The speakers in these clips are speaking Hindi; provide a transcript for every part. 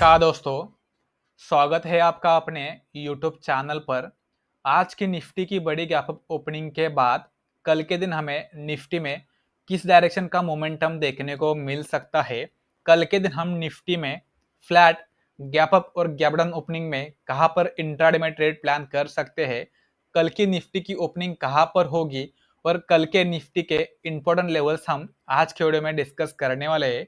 नमस्कार दोस्तों। स्वागत है आपका अपने YouTube चैनल पर। आज की निफ्टी की बड़ी गैप अप ओपनिंग के बाद कल के दिन हमें निफ्टी में किस डायरेक्शन का मोमेंटम देखने को मिल सकता है। कल के दिन हम निफ्टी में फ्लैट गैप अप और गैप डाउन ओपनिंग में कहां पर इंट्राडे में ट्रेड प्लान कर सकते हैं। कल की निफ्टी की ओपनिंग कहां पर होगी और कल के निफ्टी के इंपॉर्टेंट लेवल्स हम आज के वीडियो में डिस्कस करने वाले हैं।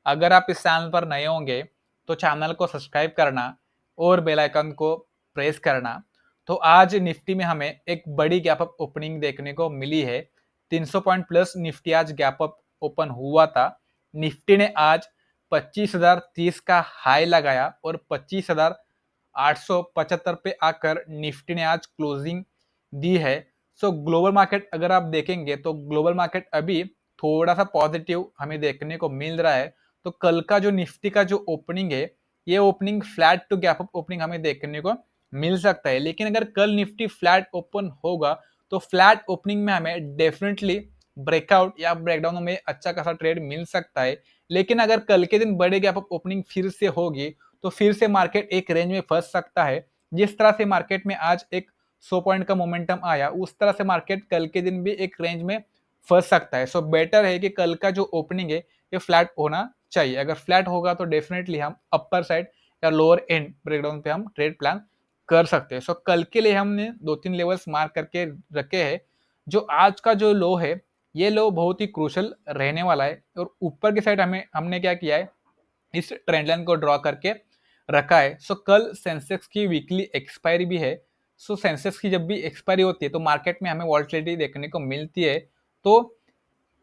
अगर आप इस चैनल पर नए होंगे तो चैनल को सब्सक्राइब करना और बेल आइकन को प्रेस करना। तो आज निफ्टी में हमें एक बड़ी गैप अप ओपनिंग देखने को मिली है। 300 पॉइंट प्लस निफ्टी आज गैप अप ओपन हुआ था। निफ्टी ने आज 25,030 का हाई लगाया और 25,875 पे आकर निफ्टी ने आज क्लोजिंग दी है। सो ग्लोबल मार्केट अगर आप देखेंगे तो ग्लोबल मार्केट अभी थोड़ा सा पॉजिटिव हमें देखने को मिल रहा है। तो कल का जो निफ्टी का जो ओपनिंग है, ये opening flat to gap up opening हमें देखने को मिल सकता है। लेकिन अगर कल निफ्टी फ्लैट ओपन होगा तो फ्लैट ओपनिंग में हमें डेफिनेटली ब्रेकआउट या ब्रेकडाउन में अच्छा खासा ट्रेड मिल सकता है। लेकिन अगर कल के दिन बड़े गैप अप ओपनिंग फिर से होगी तो फिर से मार्केट एक रेंज में फंस सकता है। जिस तरह से मार्केट में आज एक 100 पॉइंट का मोमेंटम आया, उस तरह से मार्केट कल के दिन भी एक रेंज में फंस सकता है। सो बेटर है कि कल का जो ओपनिंग है ये फ्लैट होना चाहिए। अगर फ्लैट होगा तो डेफिनेटली हम अपर साइड या लोअर एंड ब्रेकडाउन पे हम ट्रेड प्लान कर सकते हैं। सो कल के लिए हमने 2-3 लेवल्स मार्क करके रखे हैं। जो आज का जो लो है, ये लो बहुत ही क्रूशल रहने वाला है। और ऊपर की साइड हमने क्या किया है, इस ट्रेंड लाइन को ड्रॉ करके रखा है। सो कल सेंसेक्स की वीकली एक्सपायरी भी है। सो सेंसेक्स की जब भी एक्सपायरी होती है तो मार्केट में हमें वॉल्टिलिटी देखने को मिलती है। तो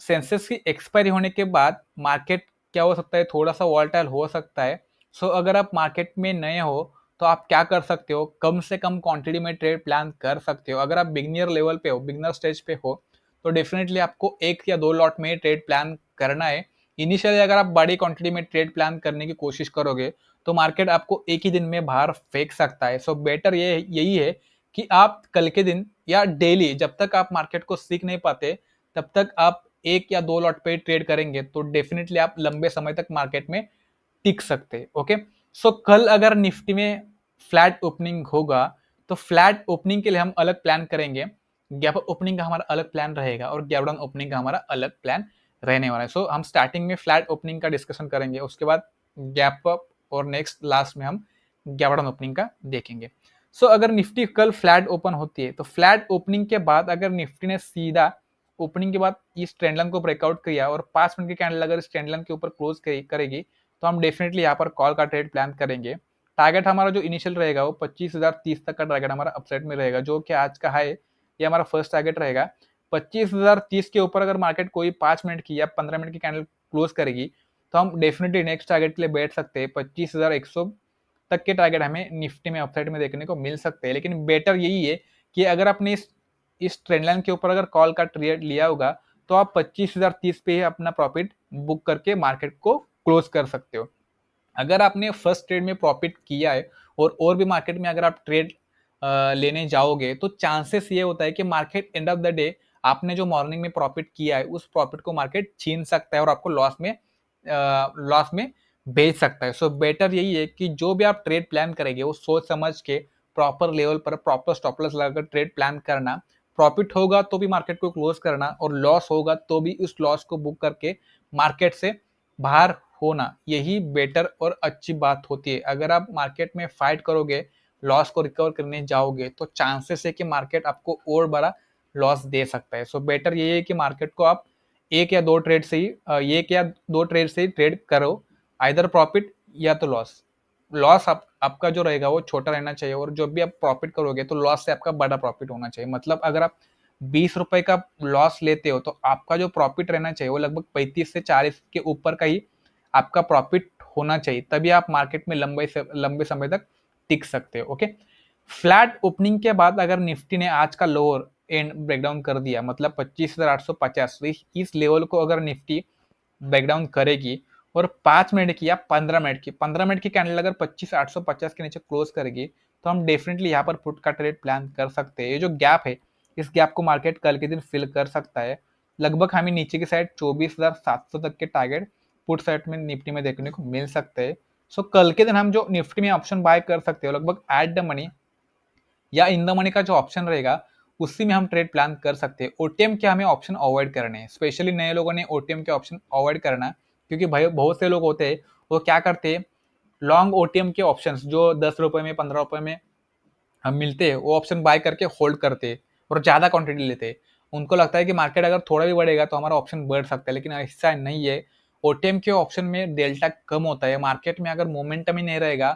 सेंसेक्स की एक्सपायरी होने के बाद मार्केट क्या हो सकता है, थोड़ा सा वॉलेटाइल हो सकता है। सो अगर आप मार्केट में नए हो तो आप क्या कर सकते हो, कम से कम क्वांटिटी में ट्रेड प्लान कर सकते हो। अगर आप बिगिनर लेवल पे हो, बिगिनर स्टेज पे हो, तो डेफिनेटली आपको 1 या 2 लॉट में ट्रेड प्लान करना है। इनिशियली अगर आप बड़ी क्वांटिटी में ट्रेड प्लान करने की कोशिश करोगे तो मार्केट आपको एक ही दिन में बाहर फेंक सकता है। सो बेटर ये यही है कि आप कल के दिन या डेली, जब तक आप मार्केट को सीख नहीं पाते तब तक आप 1 या 2 लॉट पे ट्रेड करेंगे तो डेफिनेटली आप लंबे समय तक मार्केट में टिक सकते हैं। ओके, सो कल अगर निफ्टी में फ्लैट ओपनिंग होगा तो फ्लैट ओपनिंग के लिए हम अलग प्लान करेंगे। गैप अप ओपनिंग का हमारा अलग प्लान रहेगा और गैप डाउन ओपनिंग का हमारा अलग प्लान रहने वाला है। सो हम स्टार्टिंग में फ्लैट ओपनिंग का डिस्कशन करेंगे, उसके बाद गैप अप और नेक्स्ट लास्ट में हम गैप डाउन ओपनिंग का देखेंगे। सो अगर निफ्टी कल फ्लैट ओपन होती है तो फ्लैट ओपनिंग के बाद अगर निफ्टी ने सीधा ओपनिंग के बाद इस ट्रेंड लाइन को ब्रेकआउट किया और 5 मिनट की कैंडल अगर इस ट्रेंड लाइन के ऊपर क्लोज करेगी तो हम डेफिनेटली यहाँ पर कॉल का ट्रेड प्लान करेंगे। टारगेट हमारा जो इनिशियल रहेगा वो 25,030 तक का टारगेट हमारा अपसाइड में रहेगा, जो कि आज का हाई, ये हमारा फर्स्ट टारगेट रहेगा। 25,030 के ऊपर अगर मार्केट कोई 5 मिनट की या 15 मिनट की कैंडल क्लोज करेगी तो हम डेफिनेटली नेक्स्ट टारगेट के लिए बैठ सकते हैं। 25,100 तक के टारगेट हमें निफ्टी में अपसाइड में देखने को मिल सकते हैं। लेकिन बेटर यही है कि अगर आपने इस ट्रेंड लाइन के ऊपर अगर कॉल का ट्रेड लिया होगा तो आप 25,030 पे ही अपना प्रॉफिट बुक करके मार्केट को क्लोज कर सकते हो। अगर आपने फर्स्ट ट्रेड में प्रॉफिट किया है और भी मार्केट में अगर आप ट्रेड लेने जाओगे तो चांसेस ये होता है कि market end of the day आपने जो मॉर्निंग में प्रॉफिट किया है उस प्रॉफिट को मार्केट छीन सकता है और आपको लॉस में बेच सकता है। सो बेटर यही है कि जो भी आप ट्रेड प्लान करेंगे वो सोच समझ के प्रॉपर लेवल पर प्रॉपर स्टॉप लॉस लगाकर ट्रेड प्लान करना। प्रॉफिट होगा तो भी मार्केट को क्लोज करना और लॉस होगा तो भी उस लॉस को बुक करके मार्केट से बाहर होना, यही बेटर और अच्छी बात होती है। अगर आप मार्केट में फाइट करोगे, लॉस को रिकवर करने जाओगे तो चांसेस है कि मार्केट आपको और बड़ा लॉस दे सकता है। सो बेटर ये है कि मार्केट को आप 1 या 2 ट्रेड से ही ट्रेड करो, आइदर प्रॉफिट या तो लॉस। लॉस आपका जो रहेगा वो छोटा रहना चाहिए और जब भी आप प्रॉफिट करोगे तो लॉस से आपका बड़ा प्रॉफिट होना चाहिए। मतलब अगर आप 20 रुपए का लॉस लेते हो तो आपका जो प्रॉफिट रहना चाहिए वो लगभग 35 से 40 के ऊपर का ही आपका प्रॉफिट होना चाहिए, तभी आप मार्केट में लंबे समय तक टिक सकते हो। ओके, फ्लैट ओपनिंग के बाद अगर निफ्टी ने आज का लोअर एंड ब्रेकडाउन कर दिया, मतलब 25,850, इस लेवल को अगर निफ्टी ब्रेकडाउन करेगी और 5 मिनट की या 15 मिनट की कैंडल अगर 25,850 के नीचे क्लोज करेगी तो हम डेफिनेटली यहाँ पर पुट का ट्रेड प्लान कर सकते हैं। ये जो गैप है, इस गैप को मार्केट कल के दिन फिल कर सकता है। लगभग हमें नीचे की साइड 24,700 तक के टारगेट पुट साइड में निफ्टी में देखने को मिल सकते हैं। सो कल के दिन हम जो निफ्टी में ऑप्शन बाय कर सकते हो लगभग एट द मनी या इन द मनी का जो ऑप्शन रहेगा उसी में हम ट्रेड प्लान कर सकते हैं। ओटीएम के हमें ऑप्शन अवॉइड करने हैं, स्पेशली नए लोगों ने ओटीएम के ऑप्शन अवॉइड करना है, क्योंकि भाई बहुत से लोग होते हैं वो क्या करते हैं, लॉन्ग ओटीएम के ऑप्शंस जो 10 रुपए में 15 रुपए में हम मिलते हैं वो ऑप्शन बाय करके होल्ड करते हैं और ज्यादा क्वांटिटी लेते हैं। उनको लगता है कि मार्केट अगर थोड़ा भी बढ़ेगा तो हमारा ऑप्शन बढ़ सकता है, लेकिन ऐसा नहीं है। ओटीएम के ऑप्शन में डेल्टा कम होता है, मार्केट में अगर मोमेंटम ही नहीं रहेगा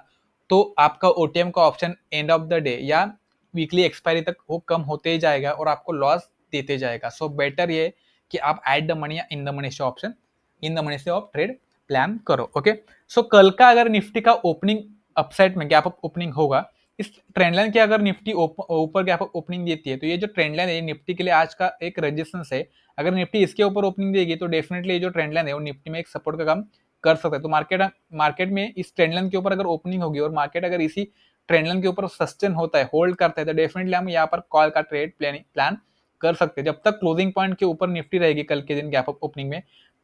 तो आपका ओटीएम का option end of the day या वीकली एक्सपायरी तक वो कम होते ही जाएगा और आपको लॉस देते जाएगा। सो बेटर ये कि आप एट द मनी या इन द मनी से ऑप्शन इन द मनी से आप ट्रेड प्लान करो। ओके, सो कल का अगर निफ्टी का ओपनिंग अपसाइड में गैप अप ओपनिंग होगा, इस ट्रेंड लाइन की अगर निफ्टी ऊपर गैप अप ओपनिंग देती है तो ये जो ट्रेंड लाइन है निफ्टी के लिए आज का एक रेजिस्टेंस है। अगर निफ्टी इसके ऊपर ओपनिंग देगी तो डेफिनेटली ये जो ट्रेंड लाइन है वो निफ्टी में एक सपोर्ट का काम कर सकता है। तो मार्केट में इस ट्रेंड लाइन के ऊपर अगर ओपनिंग होगी और मार्केट अगर इसी ट्रेंड लाइन के ऊपर सस्टेन होता है, होल्ड करता है, तो डेफिनेटली हम यहाँ पर कॉल का ट्रेड प्लान कर सकते हैं। जब तक क्लोजिंग पॉइंट के ऊपर निफ्टी रहेगी कल के दिन गैप अप ओपनिंग में,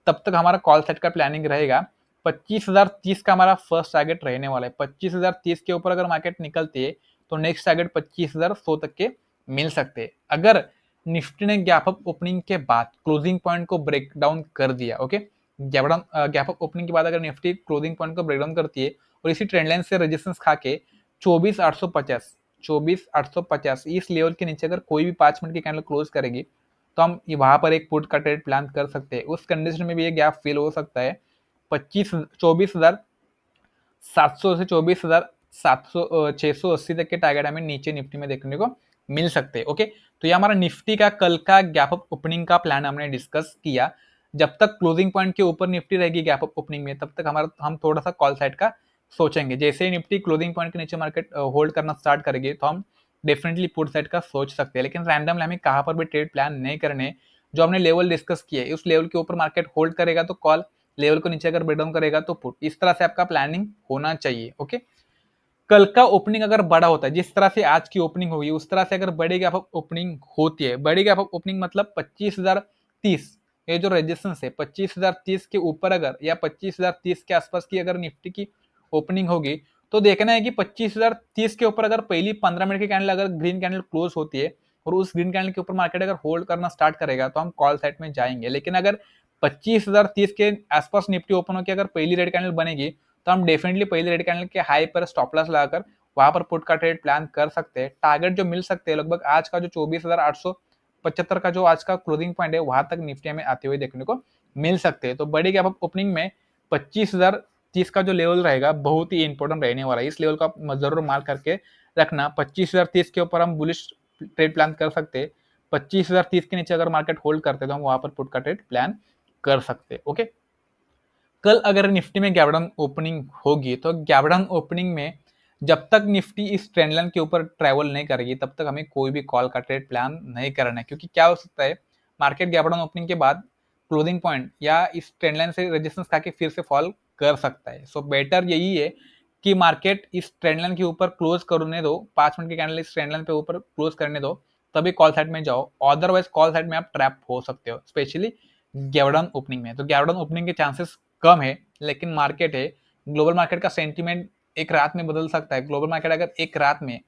तब तक हमारा कॉल सेट का प्लानिंग रहेगा। 25,030 का हमारा फर्स्ट टारगेट रहने वाला है। 25,030 के ऊपर अगर मार्केट निकलती है तो नेक्स्ट टारगेट 25,100 तक के मिल सकते हैं। अगर निफ्टी ने गैप अप ओपनिंग के बाद क्लोजिंग पॉइंट को ब्रेक डाउन कर दिया, ओके, गैप अप ओपनिंग के बाद अगर निफ्टी क्लोजिंग पॉइंट को ब्रेक डाउन करती है और इसी ट्रेंड लाइन से रेजिस्टेंस खा के 24,850 इस लेवल के नीचे अगर कोई भी 5 मिनट की कैंडल क्लोज करेगी तो हम वहां पर एक पुट का ट्रेड प्लान कर सकते हैं। उस कंडीशन में भी ये गैप फिल हो सकता है। 24,700 से 24,700 680 तक के टारगेट हमें नीचे निफ्टी में देखने को मिल सकते हैं। ओके, तो ये हमारा निफ्टी का कल का गैप अप ओपनिंग का प्लान हमने डिस्कस किया। जब तक क्लोजिंग पॉइंट के ऊपर निफ्टी रहेगी गैप अप ओपनिंग में, तब तक हम थोड़ा सा कॉल साइड का सोचेंगे। जैसे ही निफ्टी क्लोजिंग पॉइंट के नीचे मार्केट होल्ड करना स्टार्ट करेगी तो हम डेफिनेटली पुट साइड का सोच सकते हैं, लेकिन रैंडमली हमें कहाँ पर भी ट्रेड प्लान नहीं करने। जो हमने लेवल डिस्कस किया है उस लेवल के ऊपर मार्केट होल्ड करेगा तो कॉल, लेवल को नीचे अगर ब्रेक डाउन करेगा तो पुट। इस तरह से आपका प्लानिंग होना चाहिए। ओके, कल का ओपनिंग अगर बड़ा होता है, जिस तरह से आज की ओपनिंग होगी उस तरह से अगर बड़ी गैप अप ओपनिंग होती है, बड़ी गैप अप ओपनिंग मतलब 25,030, ये जो रेजिस्टेंस है 25,030 के ऊपर अगर या 25,030 के आसपास की अगर निफ्टी की ओपनिंग होगी तो देखना है कि 25,030 के ऊपर अगर पहली 15 मिनट की कैंडल अगर ग्रीन कैंडल क्लोज होती है और उस ग्रीन कैंडल के ऊपर मार्केट अगर होल्ड करना स्टार्ट करेगा तो हम कॉल साइड में जाएंगे। लेकिन अगर 25,030 के आसपास निफ्टी ओपन होकर अगर पहली रेड कैंडल बनेगी तो हम डेफिनेटली पहले रेड कैंडल के हाई पर स्टॉप लॉस लगाकर वहां पर पुट का ट्रेड प्लान कर सकते हैं। टारगेट जो मिल सकते हैं लगभग आज का जो 24,875 का जो आज का क्लोजिंग पॉइंट है वहां तक निफ्टी में आते हुए देखने को मिल सकते हैं। तो बड़ी गैप अप ओपनिंग में 25,030 का जो लेवल रहेगा बहुत ही इंपॉर्टेंट रहने वाला है। इस लेवल का जरूर मार्क करके रखना। 25,030 के ऊपर हम बुलिश ट्रेड प्लान कर सकते हैं। 25,030 के नीचे अगर मार्केट होल्ड करते तो हम वहां पर पुट का ट्रेड प्लान कर सकते हैं। ओके, कल अगर निफ्टी में गैप डाउन ओपनिंग होगी तो गैप डाउन ओपनिंग में जब तक निफ्टी इस ट्रेंड लाइन के ऊपर ट्रैवल नहीं करेगी तब तक हमें कोई भी कॉल का ट्रेड प्लान नहीं करना है, क्योंकि क्या हो सकता है मार्केट गैप डाउन ओपनिंग के बाद क्लोजिंग पॉइंट या इस ट्रेंड लाइन से रेजिस्टेंस खा के फिर से फॉल कर सकता है। सो बेटर यही है कि मार्केट इस ट्रेंड लाइन के ऊपर क्लोज करने दो, 5 मिनट की कैंडल इस ट्रेंड लाइन पे ऊपर क्लोज करने दो, तभी कॉल साइड में जाओ। अदरवाइज कॉल साइड में आप ट्रैप हो सकते हो, स्पेशली गैप डाउन ओपनिंग में। तो गैप डाउन ओपनिंग के चांसेस कम है, लेकिन मार्केट है, ग्लोबल मार्केट का सेंटीमेंट एक रात में बदल सकता है। ग्लोबल मार्केट अगर एक रात में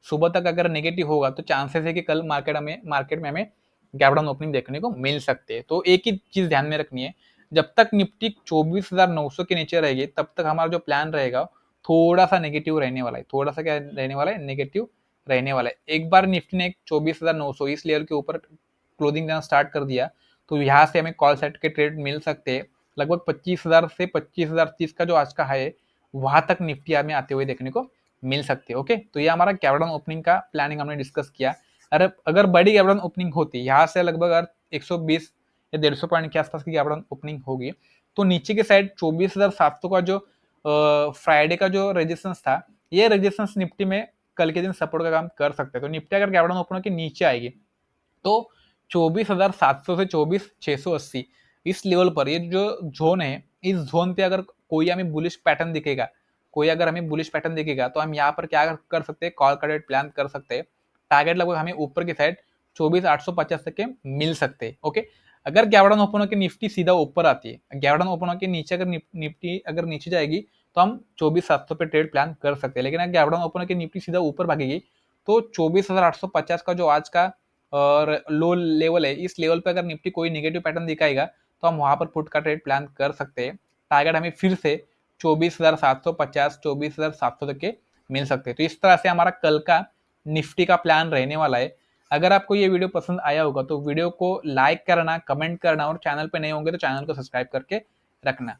सुबह तक अगर नेगेटिव होगा तो चांसेस है कि कल मार्केट में हमें गैप डाउन ओपनिंग देखने को मिल सकते हैं। तो एक ही चीज ध्यान में रखनी है, जब तक निफ्टी 24,900 के नीचे रहेगी तब तक हमारा जो प्लान रहेगा थोड़ा सा नेगेटिव रहने वाला है। थोड़ा सा क्या रहने वाला है, नेगेटिव रहने वाला है। एक बार निफ्टी ने 24,900 इस लेवल के ऊपर क्लोजिंग देना स्टार्ट कर दिया तो यहाँ से हमें कॉल सेट के ट्रेड मिल सकते हैं। लगभग 25,000 से 25,030 का जो आज का हाई है वहां तक निफ्टी हमें आते हुए देखने को मिल सकते हैं। ओके, तो ये हमारा गैप डाउन ओपनिंग का प्लानिंग हमने डिस्कस किया। अगर बड़ी गैप डाउन ओपनिंग होती है यहाँ से लगभग अगर 120 या 150 पॉइंट के आसपास की गैप डाउन ओपनिंग होगी तो नीचे के साइड 24,700 का जो फ्राइडे का जो रेजिस्टेंस था, ये रेजिस्टेंस निफ्टी में कल के दिन सपोर्ट का काम कर सकते हैं। तो निफ्टी अगर गैप डाउन ओपन के नीचे आएगी तो 24,700 से 24,680 इस लेवल पर ये जो जोन है, इस जोन पे अगर कोई हमें बुलिश पैटर्न दिखेगा, तो हम यहाँ पर क्या कर सकते हैं, कॉल का ट्रेड प्लान कर सकते हैं। टारगेट लगभग हमें ऊपर की साइड 24,850 तक के मिल सकते हैं। ओके, अगर गैप डाउन ओपन होकर निफ्टी सीधा ऊपर आती है, गैप डाउन ओपन होकर नीचे अगर निफ्टी अगर नीचे जाएगी तो हम 24,700 पे ट्रेड प्लान कर सकते हैं। लेकिन अगर गैप डाउन ओपन होकर निफ्टी सीधा ऊपर भागेगी तो 24,850 का जो आज का लो लेवल है, इस लेवल पे अगर निफ्टी कोई नेगेटिव पैटर्न दिखाएगा तो हम वहां पर पुट का ट्रेड प्लान कर सकते हैं। टारगेट हमें फिर से 24,750 24,700 तक के मिल सकते हैं। तो इस तरह से हमारा कल का निफ्टी का प्लान रहने वाला है। अगर आपको ये वीडियो पसंद आया होगा तो वीडियो को लाइक करना, कमेंट करना और चैनल पे नए होंगे तो चैनल को सब्सक्राइब करके रखना।